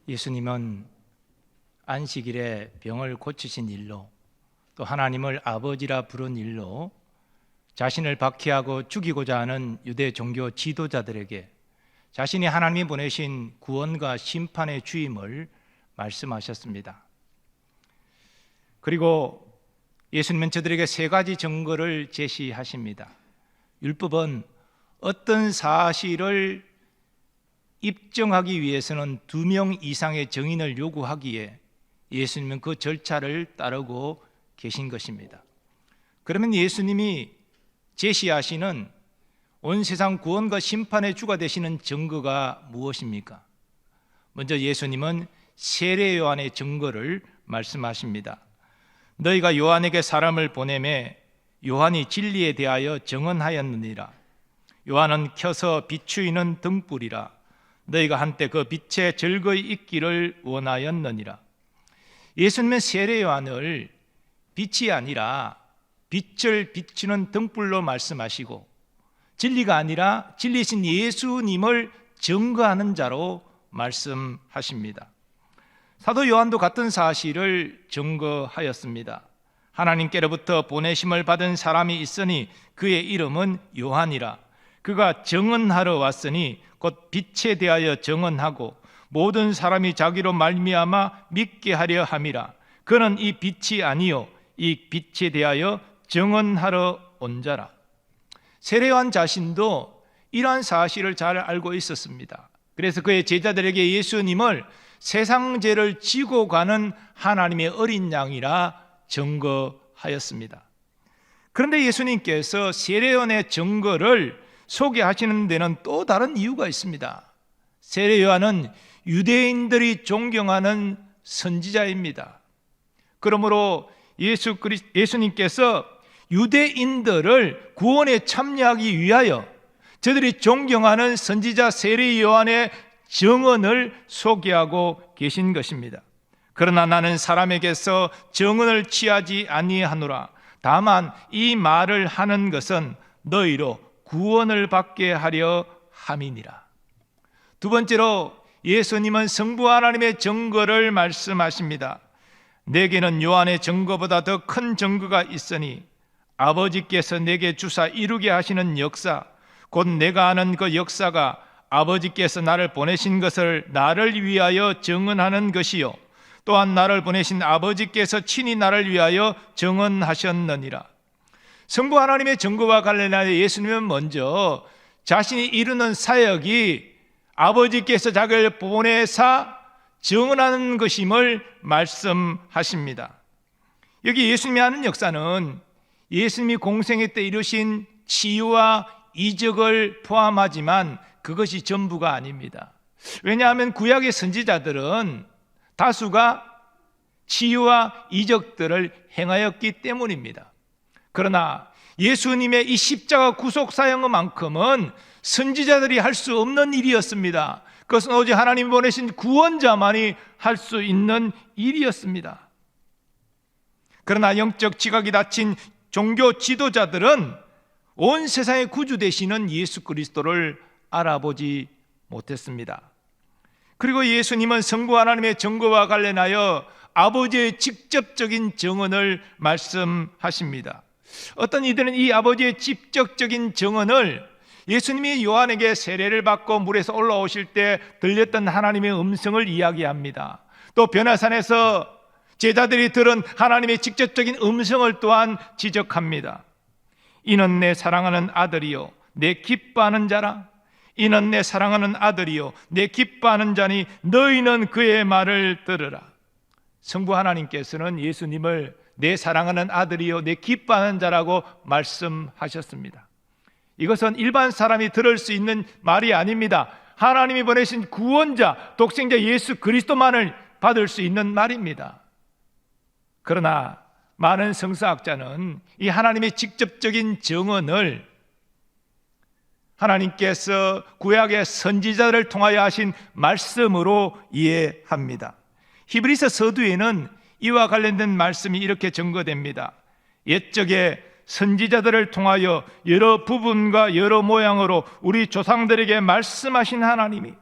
예수님은 안식일에 병을 고치신 일로, 또 하나님을 아버지라 부른 일로 자신을 박해하고 죽이고자 하는 유대 종교 지도자들에게 자신이 하나님이 보내신 구원과 심판의 주임을 말씀하셨습니다. 그리고 예수님은 저들에게 세 가지 증거를 제시하십니다. 율법은 어떤 사실을 입증하기 위해서는 2명 이상의 증인을 요구하기에 예수님은 그 절차를 따르고 계신 것입니다. 그러면 예수님이 제시하시는 온 세상 구원과 심판의 주가 되시는 증거가 무엇입니까? 먼저 예수님은 세례 요한의 증거를 말씀하십니다. 너희가 요한에게 사람을 보내매 요한이 진리에 대하여 증언하였느니라. 요한은 켜서 비추이는 등불이라. 너희가 한때 그 빛에 즐거이 있기를 원하였느니라. 예수님은 세례 요한을 빛이 아니라 빛을 비추는 등불로 말씀하시고, 진리가 아니라 진리신 예수님을 증거하는 자로 말씀하십니다. 사도 요한도 같은 사실을 증거하였습니다. 하나님께로부터 보내심을 받은 사람이 있으니 그의 이름은 요한이라. 그가 증언하러 왔으니 곧 빛에 대하여 증언하고 모든 사람이 자기로 말미암아 믿게 하려 함이라. 그는 이 빛이 아니요 이 빛에 대하여 증언하러 온 자라. 세례 요한 자신도 이러한 사실을 잘 알고 있었습니다. 그래서 그의 제자들에게 예수님을 세상 죄를 지고 가는 하나님의 어린 양이라 증거하였습니다. 그런데 예수님께서 세례 요한의 증거를 소개하시는 데는 또 다른 이유가 있습니다. 세례 요한은 유대인들이 존경하는 선지자입니다. 그러므로 예수님께서 유대인들을 구원에 참여하기 위하여 저들이 존경하는 선지자 세례 요한의 증언을 소개하고 계신 것입니다. 그러나 나는 사람에게서 증언을 취하지 아니하노라. 다만 이 말을 하는 것은 너희로 구원을 받게 하려 함이니라. 두 번째로 예수님은 성부 하나님의 증거를 말씀하십니다. 내게는 요한의 증거보다 더 큰 증거가 있으니 아버지께서 내게 주사 이루게 하시는 역사, 곧 내가 아는 그 역사가 아버지께서 나를 보내신 것을 나를 위하여 증언하는 것이요 또한 나를 보내신 아버지께서 친히 나를 위하여 증언하셨느니라. 성부 하나님의 증거와 관련하여 예수님은 먼저 자신이 이루는 사역이 아버지께서 자기를 보내사 증언하는 것임을 말씀하십니다. 여기 예수님이 하는 역사는 예수님이 공생애 때 이루신 치유와 이적을 포함하지만 그것이 전부가 아닙니다. 왜냐하면 구약의 선지자들은 다수가 치유와 이적들을 행하였기 때문입니다. 그러나 예수님의 이 십자가 구속 사역만큼은 선지자들이 할 수 없는 일이었습니다. 그것은 오직 하나님이 보내신 구원자만이 할 수 있는 일이었습니다. 그러나 영적 지각이 닫힌 종교 지도자들은 온 세상의 구주 되시는 예수 그리스도를 알아보지 못했습니다. 그리고 예수님은 성부 하나님의 증거와 관련하여 아버지의 직접적인 증언을 말씀하십니다. 어떤 이들은 이 아버지의 직접적인 증언을 예수님이 요한에게 세례를 받고 물에서 올라오실 때 들렸던 하나님의 음성을 이야기합니다. 또 변화산에서 제자들이 들은 하나님의 직접적인 음성을 또한 지적합니다. 이는 내 사랑하는 아들이요 내 기뻐하는 자라. 이는 내 사랑하는 아들이요 내 기뻐하는 자니 너희는 그의 말을 들으라. 성부 하나님께서는 예수님을 내 사랑하는 아들이요 내 기뻐하는 자라고 말씀하셨습니다. 이것은 일반 사람이 들을 수 있는 말이 아닙니다. 하나님이 보내신 구원자, 독생자 예수 그리스도만을 받을 수 있는 말입니다. 그러나 많은 성서학자는 이 하나님의 직접적인 증언을 하나님께서 구약의 선지자를 통하여 하신 말씀으로 이해합니다. 히브리서 서두에는 이와 관련된 말씀이 이렇게 증거됩니다. 옛적에 선지자들을 통하여 여러 부분과 여러 모양으로 우리 조상들에게 말씀하신 하나님이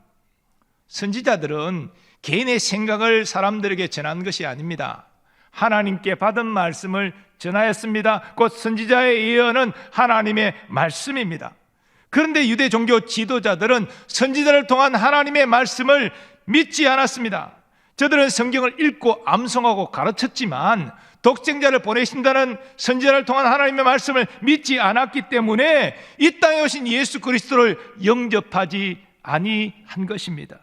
선지자들은 개인의 생각을 사람들에게 전한 것이 아닙니다. 하나님께 받은 말씀을 전하였습니다. 곧 선지자의 예언은 하나님의 말씀입니다. 그런데 유대 종교 지도자들은 선지자를 통한 하나님의 말씀을 믿지 않았습니다. 저들은 성경을 읽고 암송하고 가르쳤지만 독생자를 보내신다는 선지자를 통한 하나님의 말씀을 믿지 않았기 때문에 이 땅에 오신 예수 그리스도를 영접하지 아니한 것입니다.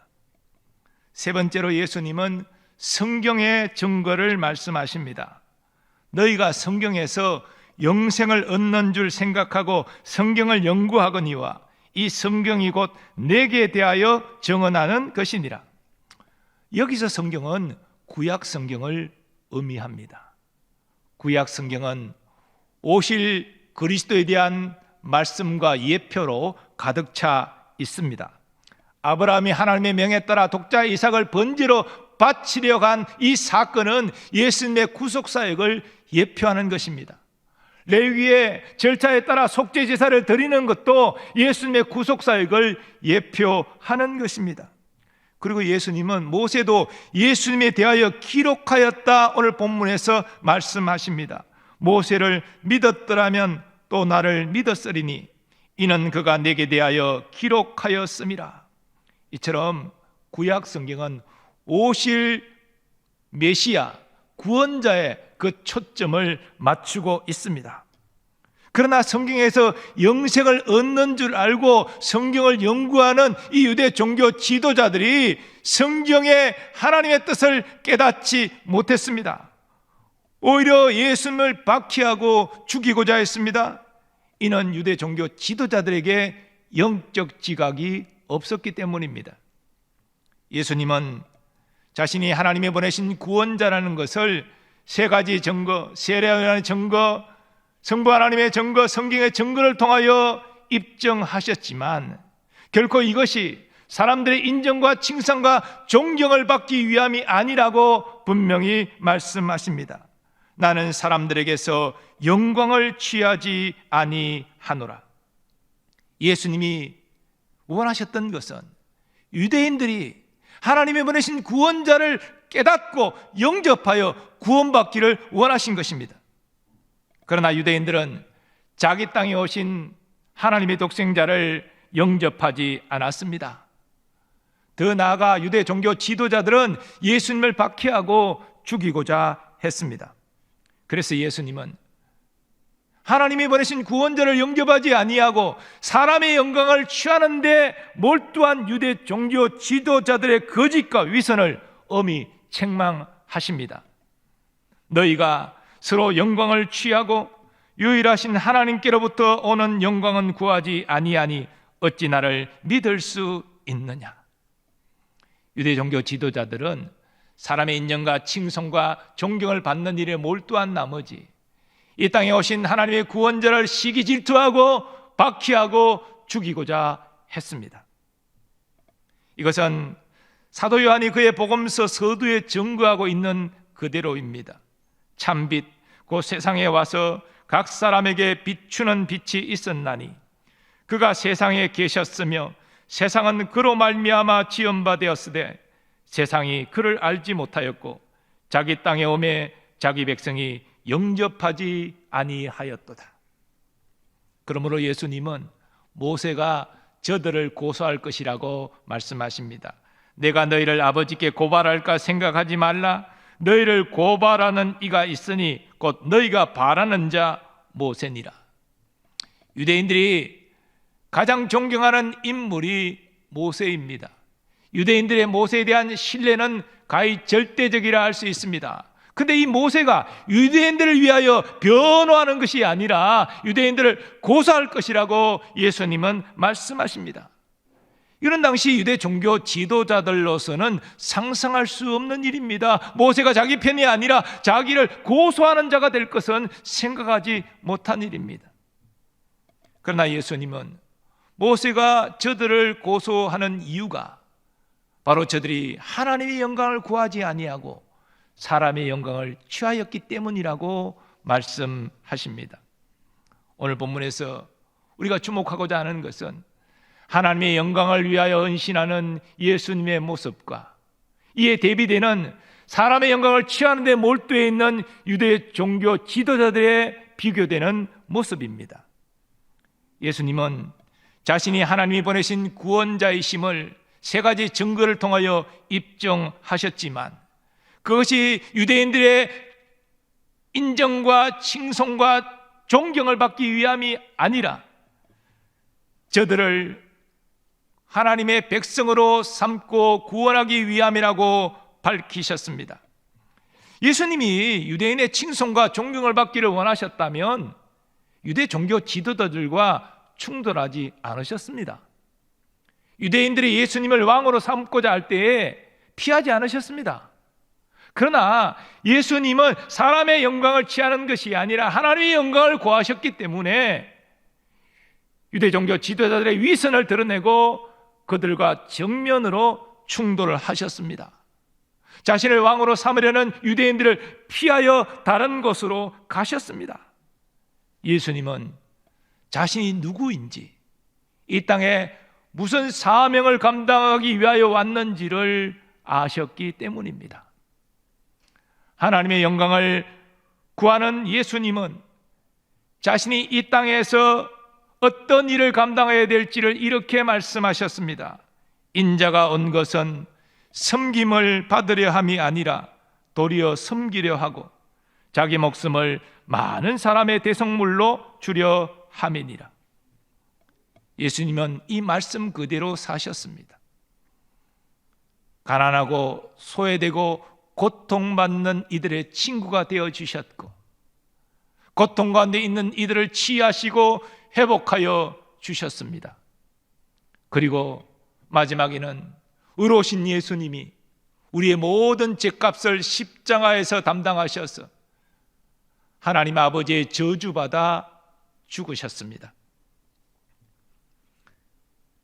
세 번째로 예수님은 성경의 증거를 말씀하십니다. 너희가 성경에서 영생을 얻는 줄 생각하고 성경을 연구하거니와 이 성경이 곧 내게 대하여 증언하는 것이니라. 여기서 성경은 구약 성경을 의미합니다. 구약 성경은 오실 그리스도에 대한 말씀과 예표로 가득 차 있습니다. 아브라함이 하나님의 명에 따라 독자 이삭을 번제로 바치려 간 이 사건은 예수님의 구속사역을 예표하는 것입니다. 레위의 절차에 따라 속죄 제사를 드리는 것도 예수님의 구속사역을 예표하는 것입니다. 그리고 예수님은 모세도 예수님에 대하여 기록하였다 오늘 본문에서 말씀하십니다. 모세를 믿었더라면 또 나를 믿었으리니 이는 그가 내게 대하여 기록하였음이라. 이처럼 구약 성경은 오실 메시아 구원자의 그 초점을 맞추고 있습니다. 그러나 성경에서 영생을 얻는 줄 알고 성경을 연구하는 이 유대 종교 지도자들이 성경의 하나님의 뜻을 깨닫지 못했습니다. 오히려 예수님을 박해하고 죽이고자 했습니다. 이는 유대 종교 지도자들에게 영적 지각이 없었기 때문입니다. 예수님은 자신이 하나님이 보내신 구원자라는 것을 세 가지 증거, 세례요한의 증거, 성부 하나님의 증거, 성경의 증거를 통하여 입증하셨지만 결코 이것이 사람들의 인정과 칭찬과 존경을 받기 위함이 아니라고 분명히 말씀하십니다. 나는 사람들에게서 영광을 취하지 아니하노라. 예수님이 원하셨던 것은 유대인들이 하나님이 보내신 구원자를 깨닫고 영접하여 구원받기를 원하신 것입니다. 그러나 유대인들은 자기 땅에 오신 하나님의 독생자를 영접하지 않았습니다. 더 나아가 유대 종교 지도자들은 예수님을 박해하고 죽이고자 했습니다. 그래서 예수님은 하나님이 보내신 구원자를 영접하지 아니하고 사람의 영광을 취하는데 몰두한 유대 종교 지도자들의 거짓과 위선을 엄히 책망하십니다. 너희가 서로 영광을 취하고 유일하신 하나님께로부터 오는 영광은 구하지 아니하니 어찌 나를 믿을 수 있느냐. 유대 종교 지도자들은 사람의 인정과 칭송과 존경을 받는 일에 몰두한 나머지 이 땅에 오신 하나님의 구원자를 시기 질투하고 박해하고 죽이고자 했습니다. 이것은 사도 요한이 그의 복음서 서두에 증거하고 있는 그대로입니다. 참빛 곧 세상에 와서 각 사람에게 비추는 빛이 있었나니 그가 세상에 계셨으며 세상은 그로 말미암아 지은 바 되었으되 세상이 그를 알지 못하였고 자기 땅에 오매 자기 백성이 영접하지 아니하였도다. 그러므로 예수님은 모세가 저들을 고소할 것이라고 말씀하십니다. 내가 너희를 아버지께 고발할까 생각하지 말라. 너희를 고발하는 이가 있으니 곧 너희가 바라는 자 모세니라. 유대인들이 가장 존경하는 인물이 모세입니다. 유대인들의 모세에 대한 신뢰는 가히 절대적이라 할 수 있습니다. 근데 이 모세가 유대인들을 위하여 변호하는 것이 아니라 유대인들을 고소할 것이라고 예수님은 말씀하십니다. 이런 당시 유대 종교 지도자들로서는 상상할 수 없는 일입니다. 모세가 자기 편이 아니라 자기를 고소하는 자가 될 것은 생각하지 못한 일입니다. 그러나 예수님은 모세가 저들을 고소하는 이유가 바로 저들이 하나님의 영광을 구하지 아니하고 사람의 영광을 취하였기 때문이라고 말씀하십니다. 오늘 본문에서 우리가 주목하고자 하는 것은 하나님의 영광을 위하여 헌신하는 예수님의 모습과 이에 대비되는 사람의 영광을 취하는 데 몰두해 있는 유대 종교 지도자들의 비교되는 모습입니다. 예수님은 자신이 하나님이 보내신 구원자이심을 세 가지 증거를 통하여 입증하셨지만 그것이 유대인들의 인정과 칭송과 존경을 받기 위함이 아니라 저들을 하나님의 백성으로 삼고 구원하기 위함이라고 밝히셨습니다. 예수님이 유대인의 칭송과 존경을 받기를 원하셨다면 유대 종교 지도자들과 충돌하지 않으셨습니다. 유대인들이 예수님을 왕으로 삼고자 할 때에 피하지 않으셨습니다. 그러나 예수님은 사람의 영광을 취하는 것이 아니라 하나님의 영광을 구하셨기 때문에 유대 종교 지도자들의 위선을 드러내고 그들과 정면으로 충돌을 하셨습니다. 자신을 왕으로 삼으려는 유대인들을 피하여 다른 곳으로 가셨습니다. 예수님은 자신이 누구인지, 이 땅에 무슨 사명을 감당하기 위하여 왔는지를 아셨기 때문입니다. 하나님의 영광을 구하는 예수님은 자신이 이 땅에서 어떤 일을 감당해야 될지를 이렇게 말씀하셨습니다. 인자가 온 것은 섬김을 받으려 함이 아니라 도리어 섬기려 하고 자기 목숨을 많은 사람의 대성물로 주려 함이니라. 예수님은 이 말씀 그대로 사셨습니다. 가난하고 소외되고 고통받는 이들의 친구가 되어주셨고 고통 가운데 있는 이들을 치유하시고 회복하여 주셨습니다. 그리고 마지막에는 의로우신 예수님이 우리의 모든 죄값을 십자가에서 담당하셔서 하나님 아버지의 저주받아 죽으셨습니다.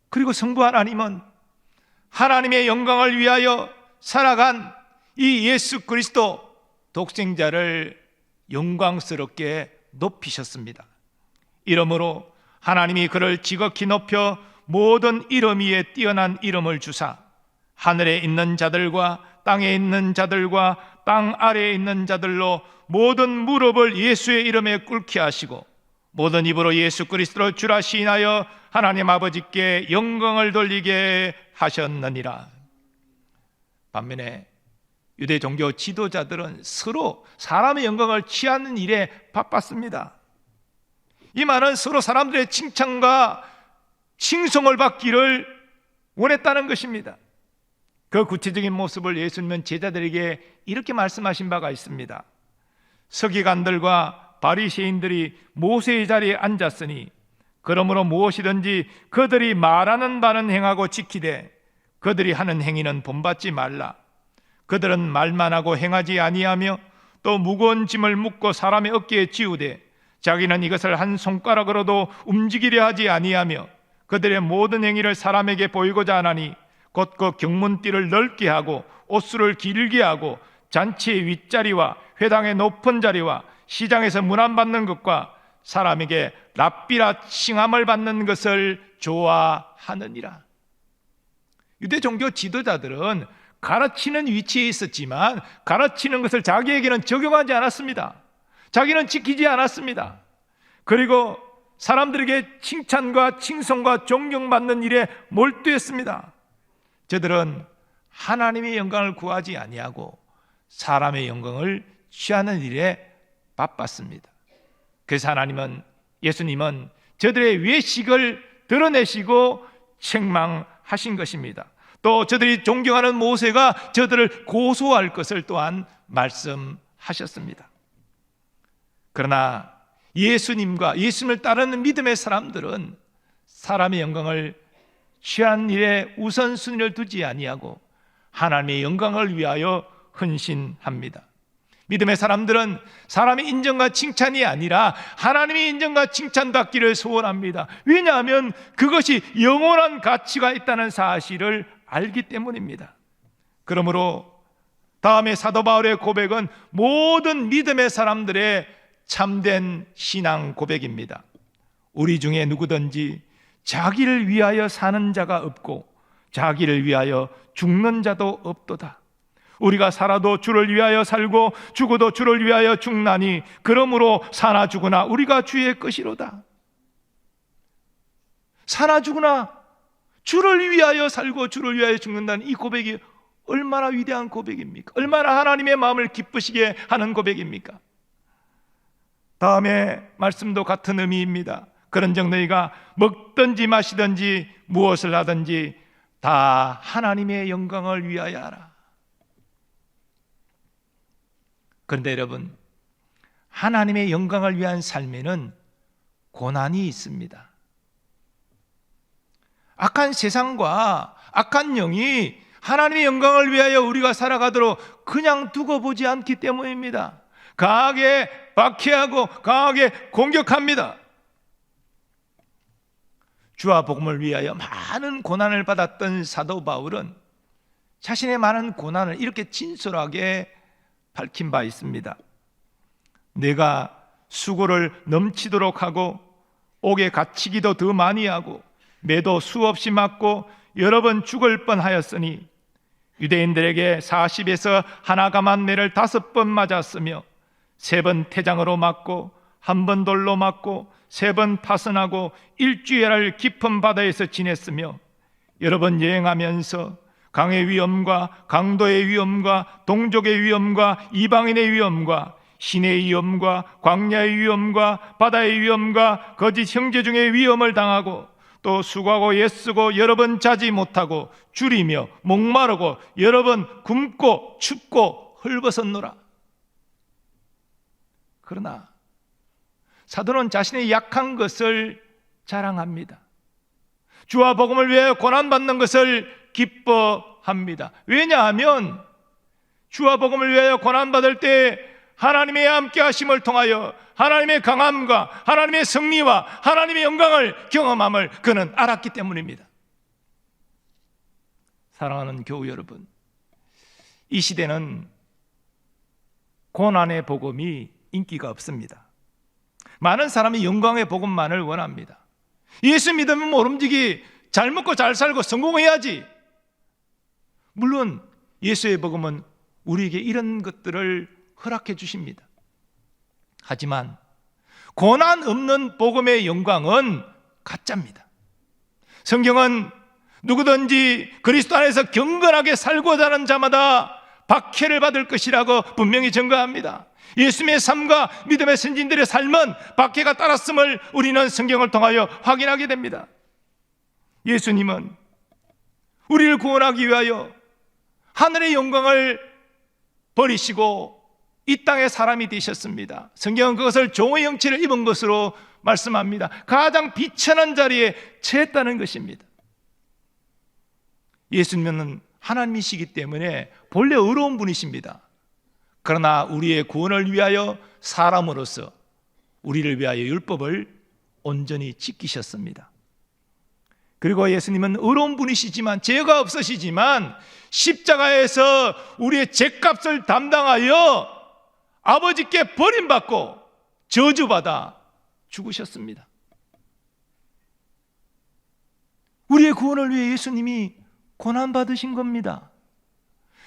그리고 성부 하나님은 하나님의 영광을 위하여 살아간 이 예수 그리스도 독생자를 영광스럽게 높이셨습니다. 이러므로 하나님이 그를 지극히 높여 모든 이름 위에 뛰어난 이름을 주사 하늘에 있는 자들과 땅에 있는 자들과 땅 아래에 있는 자들로 모든 무릎을 예수의 이름에 꿇게 하시고 모든 입으로 예수 그리스도를 주라 시인하여 하나님 아버지께 영광을 돌리게 하셨느니라. 반면에 유대 종교 지도자들은 서로 사람의 영광을 취하는 일에 바빴습니다. 이 말은 서로 사람들의 칭찬과 칭송을 받기를 원했다는 것입니다. 그 구체적인 모습을 예수님은 제자들에게 이렇게 말씀하신 바가 있습니다. 서기관들과 바리새인들이 모세의 자리에 앉았으니 그러므로 무엇이든지 그들이 말하는 바는 행하고 지키되 그들이 하는 행위는 본받지 말라. 그들은 말만 하고 행하지 아니하며 또 무거운 짐을 묻고 사람의 어깨에 지우되 자기는 이것을 한 손가락으로도 움직이려 하지 아니하며 그들의 모든 행위를 사람에게 보이고자 하나니 곧 그 경문띠를 넓게 하고 옷수를 길게 하고 잔치의 윗자리와 회당의 높은 자리와 시장에서 문안받는 것과 사람에게 랍비라 칭함을 받는 것을 좋아하느니라. 유대 종교 지도자들은 가르치는 위치에 있었지만 가르치는 것을 자기에게는 적용하지 않았습니다. 자기는 지키지 않았습니다. 그리고 사람들에게 칭찬과 칭송과 존경받는 일에 몰두했습니다. 저들은 하나님의 영광을 구하지 아니하고 사람의 영광을 취하는 일에 바빴습니다. 그래서 예수님은 저들의 외식을 드러내시고 책망하신 것입니다. 또 저들이 존경하는 모세가 저들을 고소할 것을 또한 말씀하셨습니다. 그러나 예수님을 따르는 믿음의 사람들은 사람의 영광을 취한 일에 우선순위를 두지 아니하고 하나님의 영광을 위하여 헌신합니다. 믿음의 사람들은 사람의 인정과 칭찬이 아니라 하나님의 인정과 칭찬받기를 소원합니다. 왜냐하면 그것이 영원한 가치가 있다는 사실을 알기 때문입니다. 그러므로 다음에 사도 바울의 고백은 모든 믿음의 사람들의 참된 신앙 고백입니다. 우리 중에 누구든지 자기를 위하여 사는 자가 없고 자기를 위하여 죽는 자도 없도다. 우리가 살아도 주를 위하여 살고 죽어도 주를 위하여 죽나니 그러므로 사나 죽으나 우리가 주의 것이로다. 사나 죽으나 주를 위하여 살고 주를 위하여 죽는다는 이 고백이 얼마나 위대한 고백입니까? 얼마나 하나님의 마음을 기쁘시게 하는 고백입니까? 다음에 말씀도 같은 의미입니다. 그런즉 너희가 먹든지 마시든지 무엇을 하든지 다 하나님의 영광을 위하여 하라. 그런데 여러분, 하나님의 영광을 위한 삶에는 고난이 있습니다. 악한 세상과 악한 영이 하나님의 영광을 위하여 우리가 살아가도록 그냥 두고 보지 않기 때문입니다. 강하게 박해하고 강하게 공격합니다. 주와 복음을 위하여 많은 고난을 받았던 사도 바울은 자신의 많은 고난을 이렇게 진솔하게 밝힌 바 있습니다. 내가 수고를 넘치도록 하고 옥에 갇히기도 더 많이 하고 매도 수없이 맞고 여러 번 죽을 뻔하였으니 유대인들에게 40에서 하나 감한 매를 5번 맞았으며 3번 태장으로 맞고 1번 돌로 맞고 3번 파선하고 일주일을 깊은 바다에서 지냈으며 여러 번 여행하면서 강의 위험과 강도의 위험과 동족의 위험과 이방인의 위험과 신의 위험과 광야의 위험과 바다의 위험과 거짓 형제 중의 위험을 당하고 또 수고하고 애쓰고 여러 번 자지 못하고 줄이며 목마르고 여러 번 굶고 춥고 헐벗었노라. 그러나 사도는 자신의 약한 것을 자랑합니다. 주와 복음을 위해 고난받는 것을 기뻐합니다. 왜냐하면 주와 복음을 위하여 고난받을 때 하나님의 함께 하심을 통하여 하나님의 강함과 하나님의 승리와 하나님의 영광을 경험함을 그는 알았기 때문입니다. 사랑하는 교우 여러분, 이 시대는 고난의 복음이 인기가 없습니다. 많은 사람이 영광의 복음만을 원합니다. 예수 믿으면 모름지기 잘 먹고 잘 살고 성공해야지. 물론 예수의 복음은 우리에게 이런 것들을 허락해 주십니다. 하지만 고난 없는 복음의 영광은 가짜입니다. 성경은 누구든지 그리스도 안에서 경건하게 살고자 하는 자마다 박해를 받을 것이라고 분명히 증거합니다. 예수님의 삶과 믿음의 선진들의 삶은 박해가 따랐음을 우리는 성경을 통하여 확인하게 됩니다. 예수님은 우리를 구원하기 위하여 하늘의 영광을 버리시고 이 땅의 사람이 되셨습니다. 성경은 그것을 종의 형체를 입은 것으로 말씀합니다. 가장 비천한 자리에 처했다는 것입니다. 예수님은 하나님이시기 때문에 본래 의로운 분이십니다. 그러나 우리의 구원을 위하여 사람으로서 우리를 위하여 율법을 온전히 지키셨습니다. 그리고 예수님은 의로운 분이시지만 죄가 없으시지만 십자가에서 우리의 죄값을 담당하여 아버지께 버림받고 저주받아 죽으셨습니다. 우리의 구원을 위해 예수님이 고난받으신 겁니다.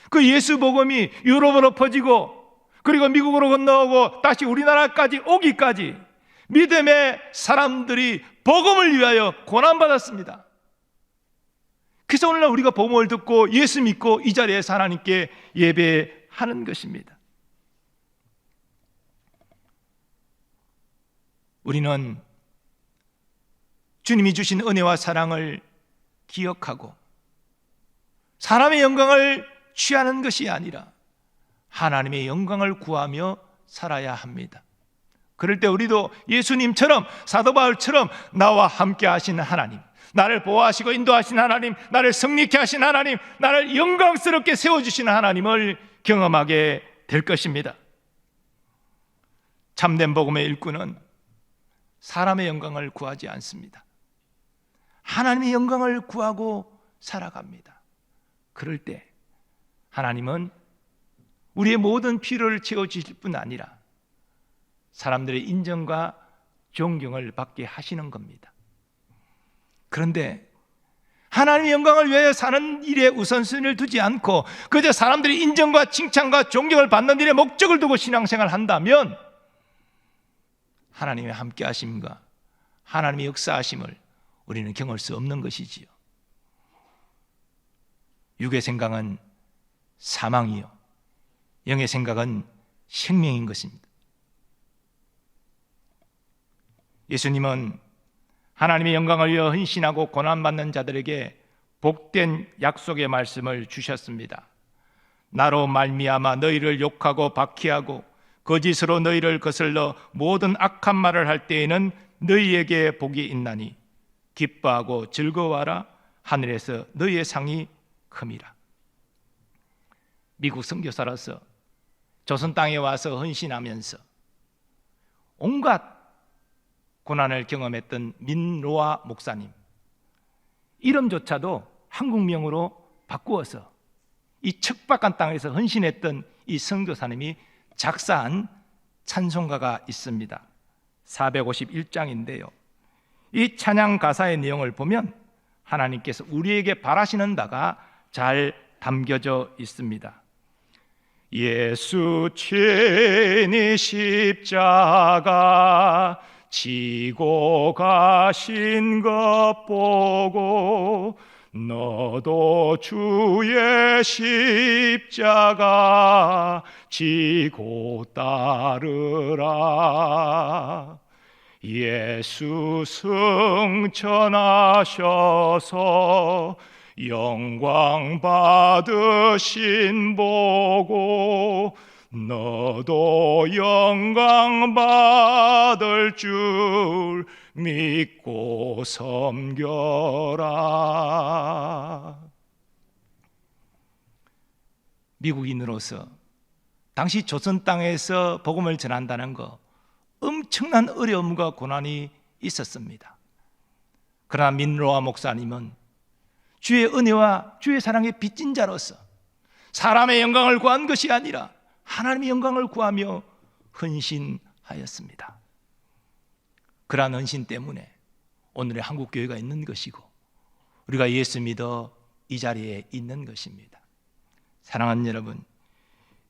그 예수 복음이 유럽으로 퍼지고 그리고 미국으로 건너오고 다시 우리나라까지 오기까지 믿음의 사람들이 복음을 위하여 고난받았습니다. 그래서 오늘날 우리가 복음을 듣고 예수 믿고 이 자리에서 하나님께 예배하는 것입니다. 우리는 주님이 주신 은혜와 사랑을 기억하고 사람의 영광을 취하는 것이 아니라 하나님의 영광을 구하며 살아야 합니다. 그럴 때 우리도 예수님처럼 사도 바울처럼 나와 함께 하시는 하나님, 나를 보호하시고 인도하시는 하나님, 나를 승리케 하신 하나님, 나를 영광스럽게 세워주시는 하나님을 경험하게 될 것입니다. 참된 복음의 일꾼은 사람의 영광을 구하지 않습니다. 하나님의 영광을 구하고 살아갑니다. 그럴 때 하나님은 우리의 모든 필요를 채워주실 뿐 아니라 사람들의 인정과 존경을 받게 하시는 겁니다. 그런데 하나님의 영광을 위하여 사는 일에 우선순위를 두지 않고 그저 사람들이 인정과 칭찬과 존경을 받는 일에 목적을 두고 신앙생활을 한다면 하나님의 함께 하심과 하나님의 역사하심을 우리는 경험할 수 없는 것이지요. 육의 생각은 사망이요 영의 생각은 생명인 것입니다. 예수님은 하나님의 영광을 위하여 헌신하고 고난받는 자들에게 복된 약속의 말씀을 주셨습니다. 나로 말미암아 너희를 욕하고 박해하고 거짓으로 너희를 거슬러 모든 악한 말을 할 때에는 너희에게 복이 있나니 기뻐하고 즐거워하라. 하늘에서 너희의 상이 큼이라. 미국 선교사로서 조선 땅에 와서 헌신하면서 온갖 고난을 경험했던 민로아 목사님, 이름조차도 한국명으로 바꾸어서 이 척박한 땅에서 헌신했던 이 선교사님이 작사한 찬송가가 있습니다. 451장인데요 이 찬양 가사의 내용을 보면 하나님께서 우리에게 바라시는 바가 잘 담겨져 있습니다. 예수 친히 십자가 지고 가신 것 보고 너도 주의 십자가 지고 따르라. 예수 승천하셔서 영광 받으신 보고 너도 영광 받을 줄 믿고 섬겨라. 미국인으로서 당시 조선 땅에서 복음을 전한다는 거 엄청난 어려움과 고난이 있었습니다. 그러나 민로아 목사님은 주의 은혜와 주의 사랑의 빚진 자로서 사람의 영광을 구한 것이 아니라 하나님의 영광을 구하며 헌신하였습니다. 그러한 헌신 때문에 오늘의 한국교회가 있는 것이고 우리가 예수 믿어 이 자리에 있는 것입니다. 사랑하는 여러분,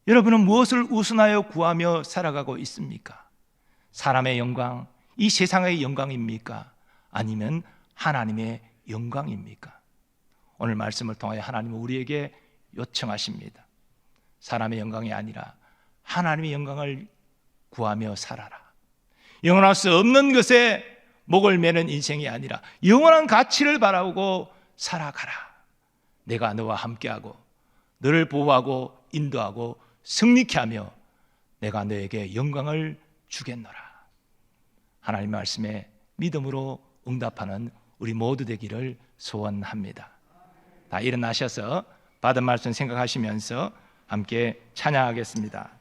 여러분은 무엇을 우선하여 구하며 살아가고 있습니까? 사람의 영광, 이 세상의 영광입니까? 아니면 하나님의 영광입니까? 오늘 말씀을 통하여 하나님은 우리에게 요청하십니다. 사람의 영광이 아니라 하나님의 영광을 구하며 살아라. 영원할 수 없는 것에 목을 매는 인생이 아니라 영원한 가치를 바라보고 살아가라. 내가 너와 함께하고 너를 보호하고 인도하고 승리케 하며 내가 너에게 영광을 주겠노라. 하나님의 말씀에 믿음으로 응답하는 우리 모두 되기를 소원합니다. 다 일어나셔서 받은 말씀 생각하시면서 함께 찬양하겠습니다.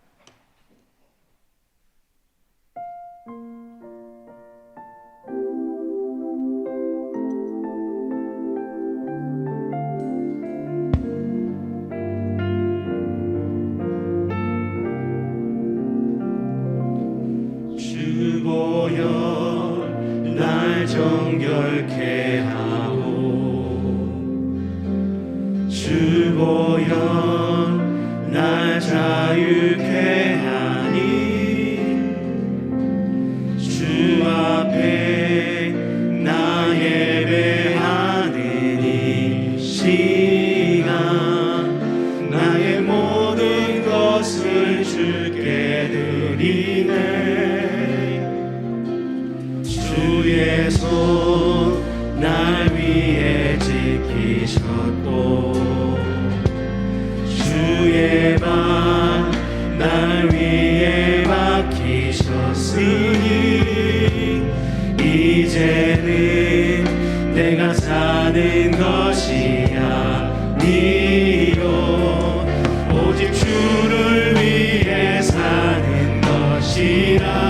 주 보여 날 정결케 하고 주 보여 날 자유케 하니 주 앞에 나 예배하는 이 시간 나의 모든 것을 주께 드리네. 주의 손 날 위해 지키셨고 주의 발 날 위에 박히셨으니 이제는 내가 사는 것이 아니요 오직 주를 위해 사는 것이라.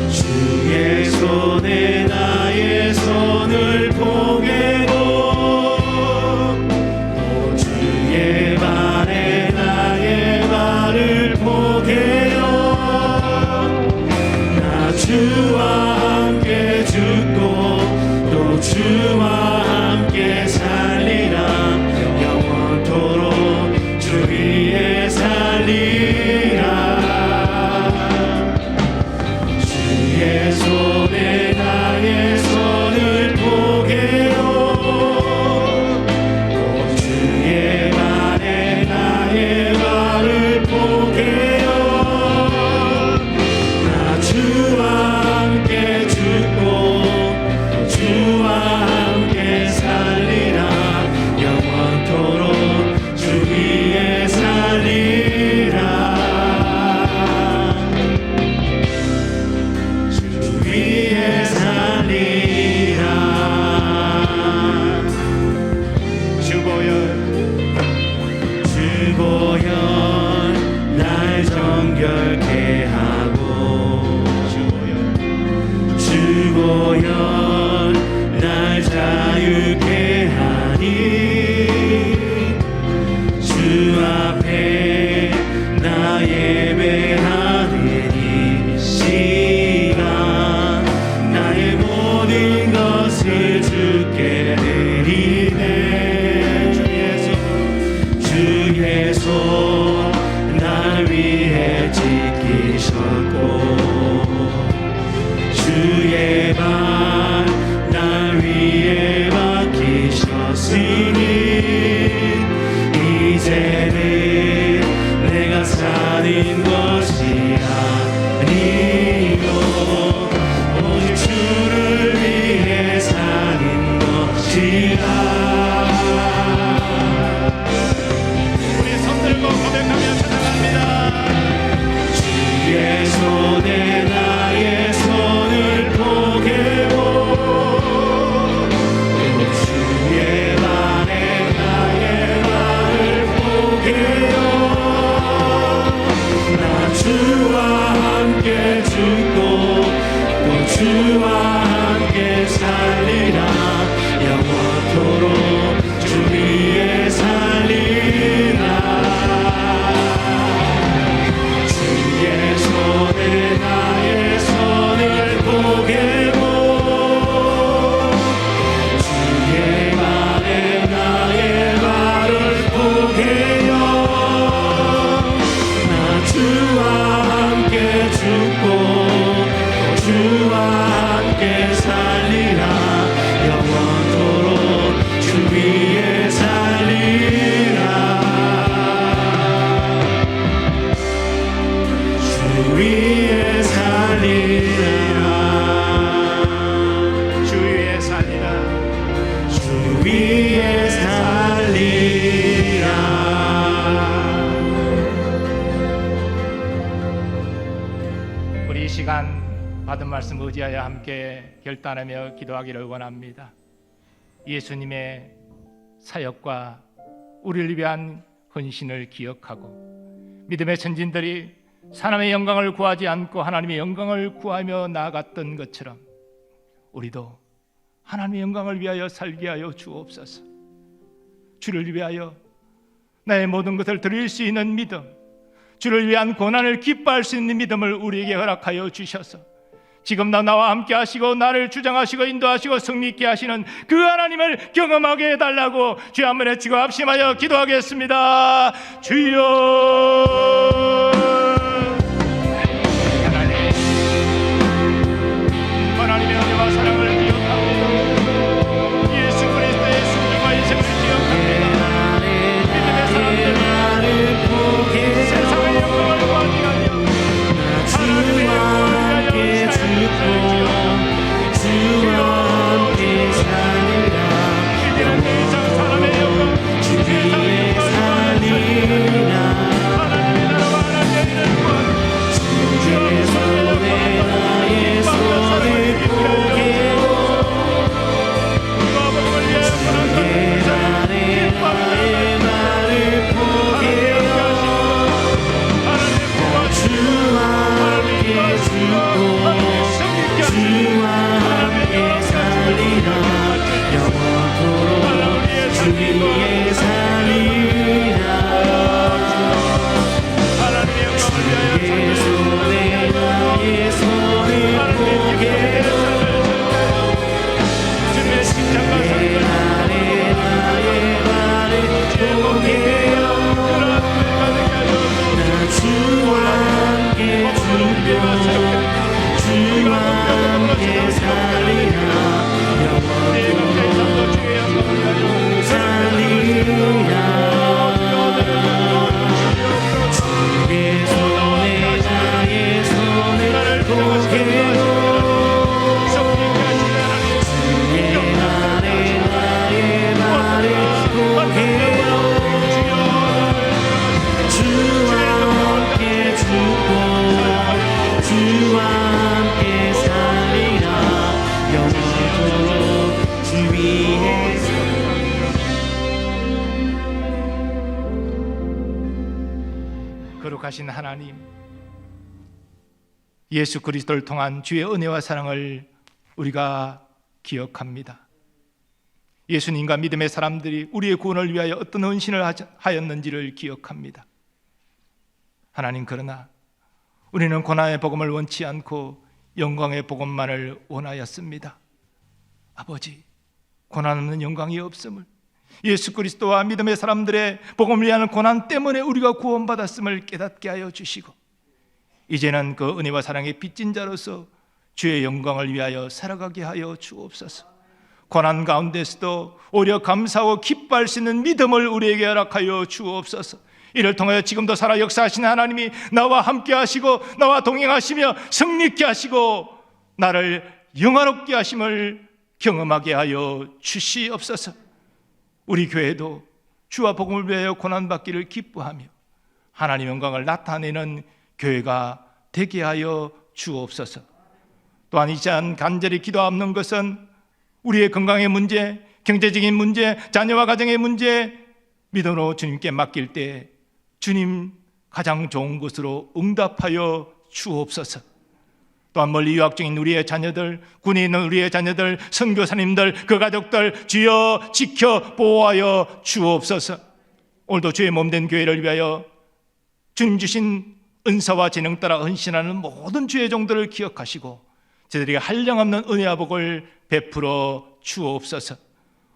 주의 손에 나의 손을 포개고 또 주의 발에 나의 발을 포개어 유쾌하니 주 앞에 나 예배하는 이 시간 나의 모든 것을 주께 드리네 주의 손 날 위해 지키셨고 주의 발 날 위해 박히셨으니 이제는 내가 사는 것이 아니요 오직 주를 위해 사는 것이라. 우리 손들고 고백하며 찬양합니다. 주의 손에 나의 손을 포개고 주의 발에 나의 발을 포개요 나 주와 함께 죽고 또 주와 함께 살리라 영원토록 주 위에 살리라. 주의 손에 나의 손을 포개고 주의 발에 나의 발을 포개요 나 주와 함께 죽고 주와 함께 살리라 영원토록 주 위에 살리라. 주 위에 살리라. 주 위에 살리라. 주 위에 살리라. 우리 이 시간 받은 말씀 의지하여 함께 결단하며 기도하기를 원합니다. 예수님의 사역과 우리를 위한 헌신을 기억하고 믿음의 선진들이 사람의 영광을 구하지 않고 하나님의 영광을 구하며 나아갔던 것처럼 우리도 하나님의 영광을 위하여 살게 하여 주옵소서. 주를 위하여 나의 모든 것을 드릴 수 있는 믿음, 주를 위한 고난을 기뻐할 수 있는 믿음을 우리에게 허락하여 주셔서 지금도 나와 함께 하시고 나를 주장하시고 인도하시고 승리 있게 하시는 그 하나님을 경험하게 해달라고 주여 한번 외치고 합심하여 기도하겠습니다. 주여 하나님의 은혜와 사랑을 기억합니다. 예수 그리스도의 순종과 인생을 기억합니다. 믿음의 사람들 세상의 영광을 구하지 아니하며 하나님의 영광을 위하여 주와 함께 살리라 사람의 영광 주 위에 살리라. 하나님의 나라와 하나님의 일을 구하는 주의 손에 나의 손을 포개고 주의 발에 나의 발을 포개요 주와 함께 죽고 주와 함께 살리라 영원토록 주 위에 살리라. 주의 손에 나의 손을 포개요 주의 발에 나의 발을 포개요 나 주와 함께 죽고 주와 함께 살리라 영원토록 살리라. 주의 손에 나의 손을 포개요 주의 발에 나의 발을 포개요 주와 함께 죽고 주와 함께 살리라 영원토록 주 위에 거룩하신 하나님, 예수 그리스도를 통한 주의 은혜와 사랑을 우리가 기억합니다. 예수님과 믿음의 사람들이 우리의 구원을 위하여 어떤 헌신을 하였는지를 기억합니다. 하나님, 그러나 우리는 고난의 복음을 원치 않고 영광의 복음만을 원하였습니다. 아버지, 고난 없는 영광이 없음을, 예수 그리스도와 믿음의 사람들의 복음을 위하는 고난 때문에 우리가 구원받았음을 깨닫게 하여 주시고, 이제는 그 은혜와 사랑의 빚진 자로서 주의 영광을 위하여 살아가게 하여 주옵소서. 고난 가운데서도 오히려 감사하고 기뻐할 수 있는 믿음을 우리에게 허락하여 주옵소서. 이를 통하여 지금도 살아 역사하시는 하나님이 나와 함께 하시고 나와 동행하시며 승리케 하시고 나를 영화롭게 하심을 경험하게 하여 주시옵소서. 우리 교회도 주와 복음을 위하여 고난받기를 기뻐하며 하나님의 영광을 나타내는 교회가 되게 하여 주옵소서. 또한 이 시간 간절히 기도하는 것은 우리의 건강의 문제, 경제적인 문제, 자녀와 가정의 문제, 믿음으로 주님께 맡길 때 주님 가장 좋은 것으로 응답하여 주옵소서. 또한 멀리 유학 중인 우리의 자녀들, 군에 있는 우리의 자녀들, 선교사님들, 그 가족들 주여 지켜 보호하여 주옵소서. 오늘도 주의 몸된 교회를 위하여 주님 주신 은사와 재능 따라 헌신하는 모든 주의 종들을 기억하시고 저들에게 한량없는 은혜와 복을 베풀어 주옵소서.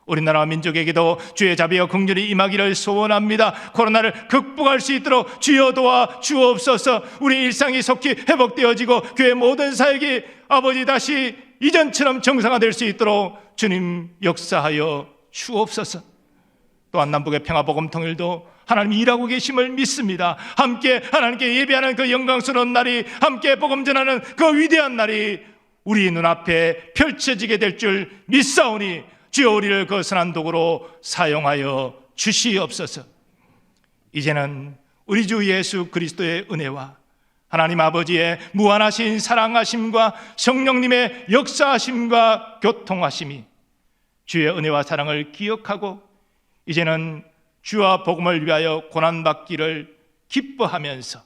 우리나라 민족에게도 주의 자비와 긍휼이 임하기를 소원합니다. 코로나를 극복할 수 있도록 주여 도와 주옵소서. 우리 일상이 속히 회복되어지고 교회 모든 사역이 아버지 다시 이전처럼 정상화될 수 있도록 주님 역사하여 주옵소서. 또한 남북의 평화복음 통일도 하나님이 일하고 계심을 믿습니다. 함께 하나님께 예배하는 그 영광스러운 날이, 함께 복음 전하는 그 위대한 날이 우리 눈앞에 펼쳐지게 될 줄 믿사오니 주여 우리를 그 선한 도구로 사용하여 주시옵소서. 이제는 우리 주 예수 그리스도의 은혜와 하나님 아버지의 무한하신 사랑하심과 성령님의 역사하심과 교통하심이 주의 은혜와 사랑을 기억하고 이제는 주와 복음을 위하여 고난받기를 기뻐하면서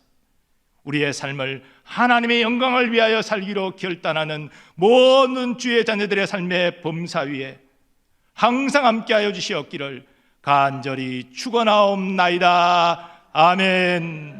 우리의 삶을 하나님의 영광을 위하여 살기로 결단하는 모든 주의 자녀들의 삶의 범사 위에 항상 함께하여 주시옵기를 간절히 축원하옵나이다. 아멘.